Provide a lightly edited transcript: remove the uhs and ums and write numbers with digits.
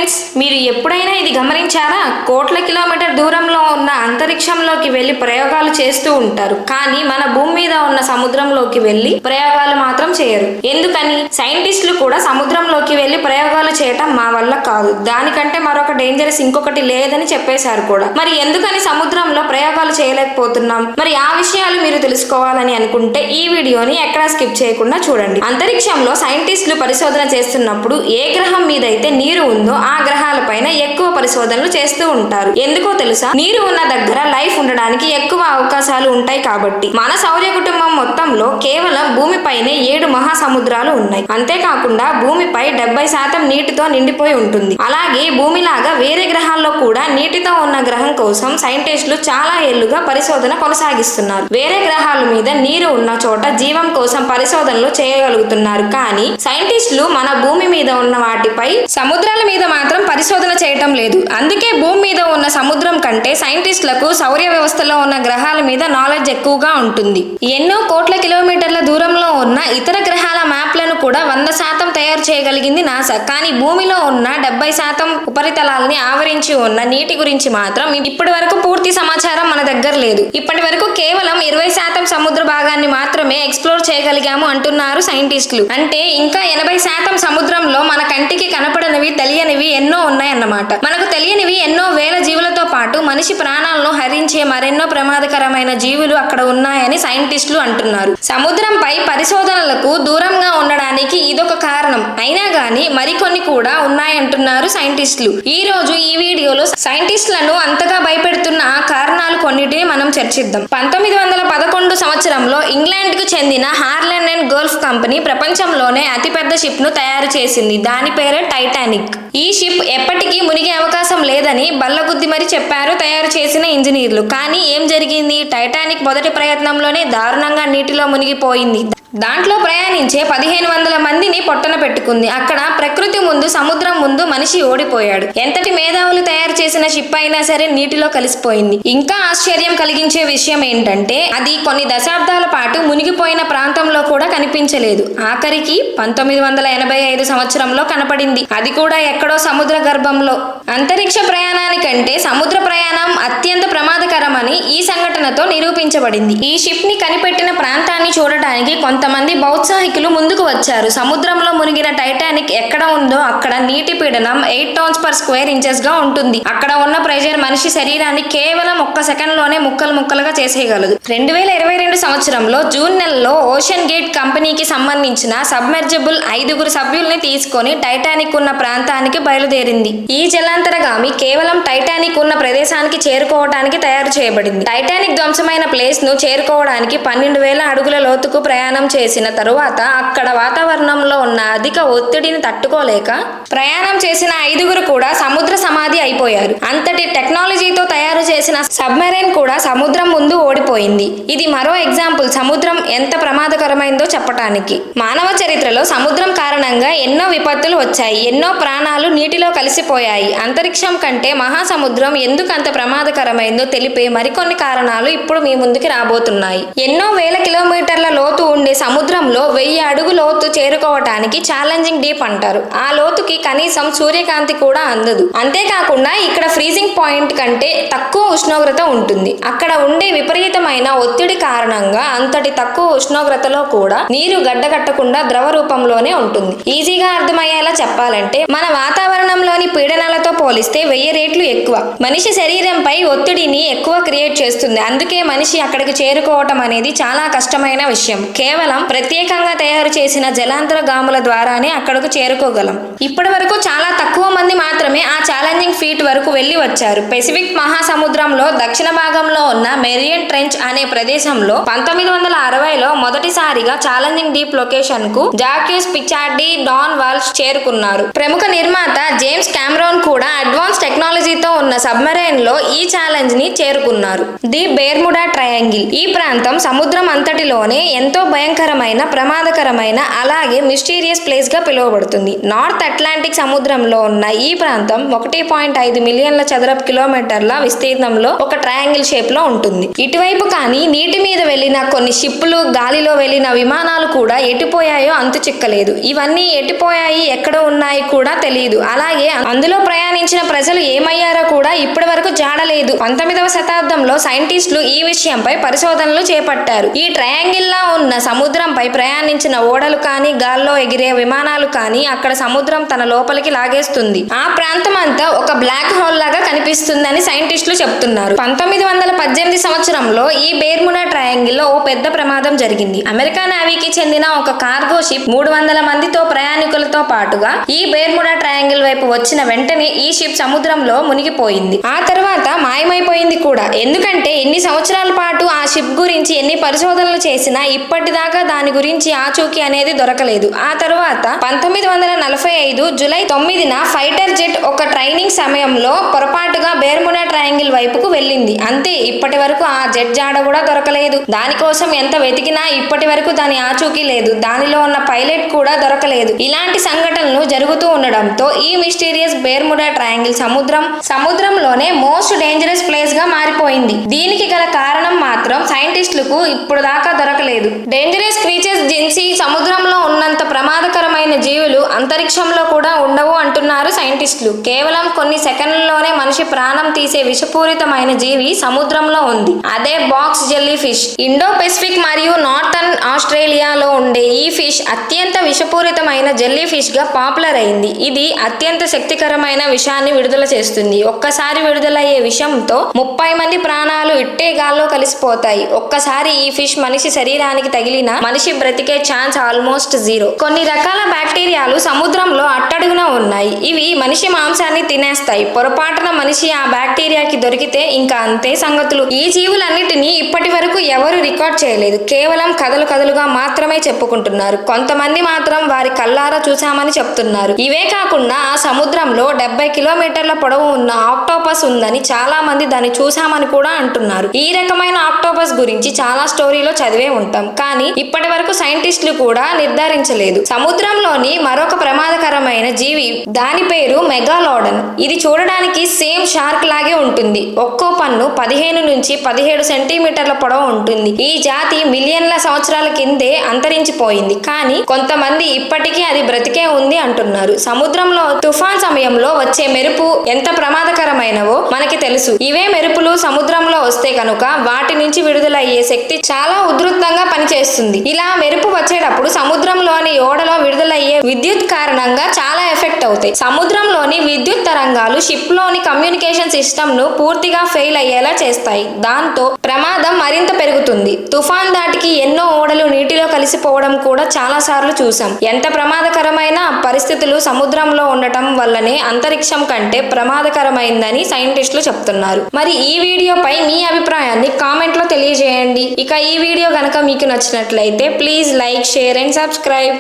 Friends, మీరు ఎప్పుడైనా ఇది గమనించారా? కోట్ల కిలోమీటర్ దూరంలో ఉన్న అంతరిక్షంలోకి వెళ్లి ప్రయోగాలు చేస్తూ ఉంటారు, కానీ మన భూమి మీద ఉన్న సముద్రంలోకి వెళ్లి ప్రయోగాలు మాత్రం చేయరు. ఎందుకని? సైంటిస్టులు కూడా సముద్రంలోకి వెళ్లి ప్రయోగాలు చేయటం మా వల్ల కాదు, దానికంటే మరొక డేంజరస్ ఇంకొకటి లేదని చెప్పేశారు కూడా. మరి ఎందుకని సముద్రంలో ప్రయోగాలు చేయలేకపోతున్నాం? మరి ఆ విషయాలు మీరు తెలుసుకోవాలని అనుకుంటే ఈ వీడియోని ఎక్కడా స్కిప్ చేయకుండా చూడండి. అంతరిక్షంలో సైంటిస్టులు పరిశోధన చేస్తున్నప్పుడు ఏ గ్రహం మీద అయితే నీరు ఉందో ఆ గ్రహాలపైన ఎక్కువ పరిశోధనలు చేస్తూ ఉంటారు. ఎందుకో తెలుసా? నీరు ఉన్న దగ్గర లైఫ్ ఉండడానికి ఎక్కువ అవకాశాలు ఉంటాయి కాబట్టి. మన సౌర కుటుంబం మొత్తంలో కేవలం భూమిపైనే 7 మహాసముద్రాలు ఉన్నాయి. అంతేకాకుండా భూమిపై 70% నీటితో నిండిపోయి ఉంటుంది. అలాగే భూమిలాగా వేరే గ్రహాల్లో కూడా నీటితో ఉన్న గ్రహం కోసం సైంటిస్టులు చాలా ఏళ్లుగా పరిశోధన కొనసాగిస్తున్నారు. వేరే గ్రహాల మీద నీరు ఉన్న చోట జీవం కోసం పరిశోధనలు చేయగలుగుతున్నారు, కానీ సైంటిస్టులు మన భూమి మీద ఉన్న వాటిపై సముద్రాల మీద మాత్రం పరిశోధన చేయటం లేదు. అందుకే భూమి మీద ఉన్న సముద్రం కంటే సైంటిస్టులకు సౌర వ్యవస్థలో ఉన్న గ్రహాల మీద నాలెడ్జ్ ఎక్కువగా ఉంటుంది. ఎన్నో కోట్ల కిలోమీటర్ల దూరంలో ఉన్న ఇతర గ్రహాల మ్యాప్లను కూడా 100% తయారు చేయగలిగింది నాసా. కానీ భూమిలో ఉన్న 70% ఉపరితలాల్ని ఆవరించి ఉన్న నీటి గురించి మాత్రం ఇప్పటి వరకు పూర్తి సమాచారం మన దగ్గర లేదు. ఇప్పటి వరకు కేవలం 20% సముద్ర భాగాన్ని మాత్రమే ఎక్స్ప్లోర్ చేయగలిగాము అంటున్నారు సైంటిస్టులు. అంటే ఇంకా 80% సముద్రంలో మన కంటికి కనపడనివి, తెలియనివి ఎన్నో ఉన్నాయన్నమాట. మనకు తెలియనివి ఎన్నో వేల జీవులతో పాటు మనిషి ప్రాణాలను హరించే మరెన్నో ప్రమాదకరమైన జీవులు అక్కడ ఉన్నాయని సైంటిస్టులు అంటున్నారు. సముద్రంపై పరిశోధనలకు దూరంగా ఉండడానికి ఇదొక కారణం. అయినా గానీ మరికొన్ని కూడా ఉన్నాయంటున్నారు సైంటిస్టులు. ఈ రోజు ఈ వీడియోలో సైంటిస్టులను అంతగా భయపెడుతున్న ఆ కారణాలు కొన్నిటిని మనం చర్చిద్దాం. 1911 సంవత్సరంలో ఇంగ్లాండ్ కు చెందిన హార్లాండ్ అండ్ గల్ఫ్ కంపెనీ ప్రపంచంలోనే అతిపెద్ద షిప్ ను తయారు చేసింది. దాని పేరే టైటానిక్. ఈ షిప్ ఎప్పటికీ మునిగే అవకాశం లేదని బల్లగుద్ది మరి చెప్పారు తయారు చేసిన ఇంజనీర్లు. కానీ ఏం జరిగింది? టైటానిక్ మొదటి ప్రయత్నంలోనే దారుణంగా నీటిలో మునిగిపోయింది. దాంట్లో ప్రయాణించే 1500 మందిని పొట్టన పెట్టుకుంది. అక్కడ ప్రకృతి ముందు, సముద్రం ముందు మనిషి ఓడిపోయాడు. ఎంతటి మేధావులు తయారు చేసిన షిప్ అయినా సరే నీటిలో కలిసిపోయింది. ఇంకా ఆశ్చర్యం కలిగించే విషయం ఏంటంటే అది కొన్ని దశాబ్దాల పాటు మునిగిపోయిన ప్రాంతంలో కూడా కనిపించలేదు. ఆఖరికి 1985 సంవత్సరంలో కనపడింది. అది కూడా ఎక్కడో సముద్ర గర్భంలో. అంతరిక్ష ప్రయాణానికంటే సముద్ర ప్రయాణం అత్యంత ప్రమాదకరమని ఈ సంఘటనతో నిరూపించబడింది. ఈ షిప్ ని కనిపెట్టిన ప్రాంతాన్ని చూడటానికి కొంతమంది ఔత్సాహికులు ముందుకు వచ్చారు. సముద్రంలో మునిగిన టైటానిక్ ఎక్కడ ఉందో అక్కడ నీటి పీడనం 8 tons per square inches గా ఉంటుంది. అక్కడ ఉన్న ప్రెషర్ మనిషి శరీరాన్ని కేవలం 1 సెకండ్ లోనే ముక్కలుగా చేసేయగలదు. 2022 సంవత్సరంలో జూన్ నెలలో ఓషన్ గేట్ కంపెనీకి సంబంధించిన సబ్మెర్జిబుల్ 5 సభ్యుల్ని తీసుకొని టైటానిక్ ఉన్న ప్రాంతానికి బయలుదేరింది. ఈ జలాంతరగామి కేవలం టైటానిక్ ఉన్న ప్రదేశానికి చేరుకోవడానికి తయారు చేయబడింది. టైటానిక్ ధ్వంసమైన ప్లేస్ ను చేరుకోవడానికి 12,000 అడుగుల లోతుకు ప్రయాణం చేసిన తరువాత అక్కడ వాతావరణంలో ఉన్న అధిక ఒత్తిడిని తట్టుకోలేక ప్రయాణం చేసిన 5 కూడా సముద్ర సమాధి అయిపోయారు. అంతటి టెక్నాలజీతో తయారు చేసిన సబ్మెరైన్ కూడా సముద్రం ముందు ఓడిపోయింది. ఇది మరో ఎగ్జాంపుల్ సముద్రం ఎంత ప్రమాదకరమైందో చెప్పటానికి. మానవ చరిత్రలో సముద్రం కారణంగా ఎన్నో విపత్తులు వచ్చాయి. ఎన్నో ప్రాణాలు నీటిలో కలిసిపోయాయి. అంతరిక్షం కంటే మహాసముద్రం ఎందుకు అంత ప్రమాదకరమైందో తెలిపే మరికొన్ని కారణాలు ఇప్పుడు మీ ముందుకి రాబోతున్నాయి. ఎన్నో వేల కిలోమీటర్ల లోతు ఉండే సముద్రంలో 1000 అడుగు లోతు చేరుకోవటానికి ఛాలెంజింగ్ డీప్ అంటారు. ఆ లోతుకి కనీసం సూర్యకాంతి కూడా అందదు. అంతేకాకుండా ఇక్కడ ఫ్రీజింగ్ పాయింట్ కంటే తక్కువ ఉష్ణోగ్రత ఉంటుంది. అక్కడ ఉండే విపరీతమైన ఒత్తిడి కారణంగా అంతటి తక్కువ ఉష్ణోగ్రతలో కూడా నీరు గడ్డగట్టకుండా ద్రవ రూపంలోనే ఉంటుంది. ఈజీగా అర్థమయ్యేలా చెప్పాలంటే మన వాతావరణంలోని పీడనాలతో పోలిస్తే 1000 రెట్లు ఎక్కువ. మనిషి శరీరంపై ఒత్తిడిని ఎక్కువ క్రియేట్ చేస్తుంది. అందుకే మనిషి అక్కడికి చేరుకోవటం అనేది చాలా కష్టమైన విషయం. కేవలం ప్రత్యేకంగా తయారు చేసిన జలాంతరగాముల ద్వారానే అక్కడకు చేరుకోగలం. ఇప్పటి వరకు చాలా తక్కువ మంది మాత్రమే ఆ ఛాలెంజింగ్ ఫీట్ వరకు వెళ్లి వచ్చారు. పెసిఫిక్ మహాసముద్రంలో దక్షిణ భాగంలో ఉన్న మెరియన్ ట్రెంచ్ అనే ప్రదేశంలో 1960లో మొదటిసారిగా ఛాలెంజింగ్ డీప్ లొకేషన్ కు జాక్యూస్ పిచార్డి, డాన్ వాల్ష్ చేరుకున్నారు. ప్రముఖ నిర్మాత జేమ్స్ కెమెరాన్ కూడా అడ్వాన్స్ టెక్నాలజీతో ఉన్న సబ్మెరైన్ లో ఈ ఛాలెంజ్ ని చేరుకున్నారు. The Bermuda triangle. ఈ ప్రాంతం సముద్రం అంతటిలోనే ఎంతో భయంకరమైన, ప్రమాదకరమైన, అలా అలాగే మిస్టీరియస్ ప్లేస్ గా పిలువబడుతుంది. నార్త్ అట్లాంటిక్ సముద్రంలో ఉన్న ఈ ప్రాంతం 1.5 మిలియన్ల చదరపు కిలోమీటర్ల విస్తీర్ణంలో ఒక ట్రయాంగిల్ షేప్ లో ఉంటుంది. ఇటువైపు కానీ నీటి మీద వెళ్లిన కొన్ని షిప్పులు, గాలిలో వెళ్లిన విమానాలు కూడా ఎటుపోయాయో అంతు చిక్కలేదు. ఇవన్నీ ఎటుపోయాయి, ఎక్కడ ఉన్నాయి కూడా తెలియదు. అలాగే అందులో ప్రయాణించిన ప్రజలు ఏమయ్యారో కూడా ఇప్పటి వరకు జాడలేదు. 19వ శతాబ్దంలో సైంటిస్టులు ఈ విషయంపై పరిశోధనలు చేపట్టారు. ఈ ట్రయాంగిల్ లా ఉన్న సముద్రంపై ప్రయాణించిన ఓడలు కానీ, గాల్లో ఎగిరే విమానాలు కానీ అక్కడ సముద్రం తన లోపలికి లాగేస్తుంది. ఆ ప్రాంతం అంతా ఒక బ్లాక్ హోల్ లాగా కనిపిస్తుందని సైంటిస్టులు చెప్తున్నారు. 1918 సంవత్సరంలో ఈ బెర్ముడా ట్రయాంగిల్ లో ఓ పెద్ద ప్రమాదం జరిగింది. అమెరికా నేవీకి చెందిన ఒక కార్గో షిప్ 300 మందితో ప్రయాణికులతో పాటుగా ఈ బెర్ముడా ట్రయాంగిల్ వైపు వచ్చిన వెంటనే ఈ షిప్ సముద్రంలో మునిగిపోయింది. ఆ తర్వాత మాయమైపోయింది కూడా. ఎందుకంటే ఎన్ని సంవత్సరాల పాటు ఆ షిప్ గురించి ఎన్ని పరిశోధనలు చేసినా ఇప్పటిదాకా దాని గురించి ఆచూకీ అనేది దొరకలేదు. ఆ తర్వాత 1945 జూలై 9న ఫైటర్ జెట్ ఒక ట్రైనింగ్ సమయంలో పొరపాటుగా బెర్ముడా ట్రయాంగిల్ వైపుకు వెళ్ళింది. అంతే, ఇప్పటి వరకు ఆ జెట్ జాడ కూడా దొరకలేదు. దానికోసం ఎంత వెతికినా ఇప్పటి వరకు దాని ఆచూకీ లేదు. దానిలో ఉన్న పైలట్ కూడా దొరకలేదు. ఇలాంటి సంఘటనలు జరుగుతూ ఉండడంతో ఈ మిస్టీరియస్ బెర్ముడా ట్రయాంగిల్ సముద్రంలోనే మోస్ట్ డేంజరస్ ప్లేస్ గా మారిపోయింది. దీనికి గల కారణం మాత్రం సైంటిస్టులకు ఇప్పుడు దాకా దొరకలేదు. డేంజరస్ క్రీచర్స్ జిన్సీ సముద్రంలో ఉన్నంత ప్రమాదకరమైన జీవులు అంతరిక్షంలో కూడా ఉండవు అంటున్నారు సైంటిస్టులు. కేవలం కొన్ని సెకండ్లలోనే మనిషి ప్రాణం తీసే విషపూరితమైన జీవి సముద్రంలో ఉంది. అదే box jelly fish. Indo Pacific మరియు నార్థన్ ఆస్ట్రేలియాలో ఉండే ఈ ఫిష్ అత్యంత విషపూరితమైన జెల్లీ ఫిష్ గా పాపులర్ అయింది. ఇది అత్యంత శక్తికరమైన విషాన్ని విడుదల చేస్తుంది. ఒక్కసారి విడుదలయ్యే విషంతో 30 మంది ప్రాణాలు ఇట్టే గాల్లో కలిసిపోతాయి. ఒక్కసారి ఈ ఫిష్ మనిషి శరీరానికి తగిలినా మనిషి బ్రతికే ఛాన్స్ ఆల్మోస్ట్ జీరో. కొన్ని రకాల బ్యాక్టీరియాలు సముద్రంలో అట్టడుగున ఉన్నాయి. ఇవి మనిషి మాంసాన్ని తినేస్తాయి. పొరపాటున మనిషి ఆ బ్యాక్టీరియాకి దొరికితే ఇంకా అంతే సంగతులు. ఈ జీవులన్నిటినీ ఇప్పటి వరకు ఎవరు రికార్డ్ చేయలేదు. కేవలం కథలుగా మాత్రమే చెప్పుకుంటున్నారు. కొంతమంది మాత్రం వారి కళ్ళారా చూశామని చెప్తున్నారు. ఇవే కాకుండా ఆ సముద్రంలో 70 కిలోమీటర్ల పొడవు ఉన్న ఆక్టోపస్ ఉందని, చాలా మంది దాన్ని చూశామని కూడా అంటున్నారు. ఈ రకమైన ఆక్టోపస్ గురించి చాలా స్టోరీలో చదివే ఉంటాం. కానీ ఇప్పటి వరకు సైంటిస్టులు కూడా నిర్ధారించలేదు. సముద్రంలోని మరొక ప్రమాదకరమైన జీవి, దాని పేరు మెగాలోడన్. ఇది చూడడానికి సేమ్ షార్క్ లాగే ఉంటుంది. ఒక్కో పన్ను 15 నుంచి 17 సెంటీమీటర్ల పొడవు ఉంటుంది. ఈ జాతి మిలియన్ల సంవత్సరాల కిందే అంతరించిపోయింది. కానీ కొంతమంది ఇప్పటికీ అది బ్రతికే ఉంది అంటున్నారు. సముద్రంలో తుఫాన్ సమయంలో వచ్చే మెరుపు ఎంత ప్రమాదకరమైనవో మనకి తెలుసు. ఇవే మెరుపులు సముద్రంలో వస్తే కనుక వాటి నుంచి విడుదలయ్యే శక్తి చాలా ఉధృతంగా పనిచేస్తుంది. ఇలా మెరుపు వచ్చేటప్పుడు సముద్రంలోని ఓడలో విడుదలయ్యే విద్యుత్ కారణంగా చాలా ఎఫెక్ట్ అవుతాయి. సముద్రంలోని విద్యుత్ తరంగాలు షిప్ లోని కమ్యూనికేషన్ సిస్టమ్ ను పూర్తిగా ఫెయిల్ అయ్యేలా చేస్తాయి. దాంతో ప్రమాదం మరింత పెరుగుతుంది. తుఫాన్ దాటికి ఎన్నో ఓడలు నీటిలో కలిసిపోవడం కూడా చాలా సార్లు చూసాం. ఎంత ప్రమాదకరమైన పరిస్థితులు సముద్రంలో ఉండటం వల్లనే అంతరిక్షం కంటే ప్రమాదకరమైందని సైంటిస్టులు చెప్తున్నారు. మరి ఈ వీడియోపై మీ అభిప్రాయాన్ని కామెంట్ లో తెలియజేయండి. ఇక ఈ వీడియో గనక మీకు నచ్చినట్లయితే please like, share and subscribe.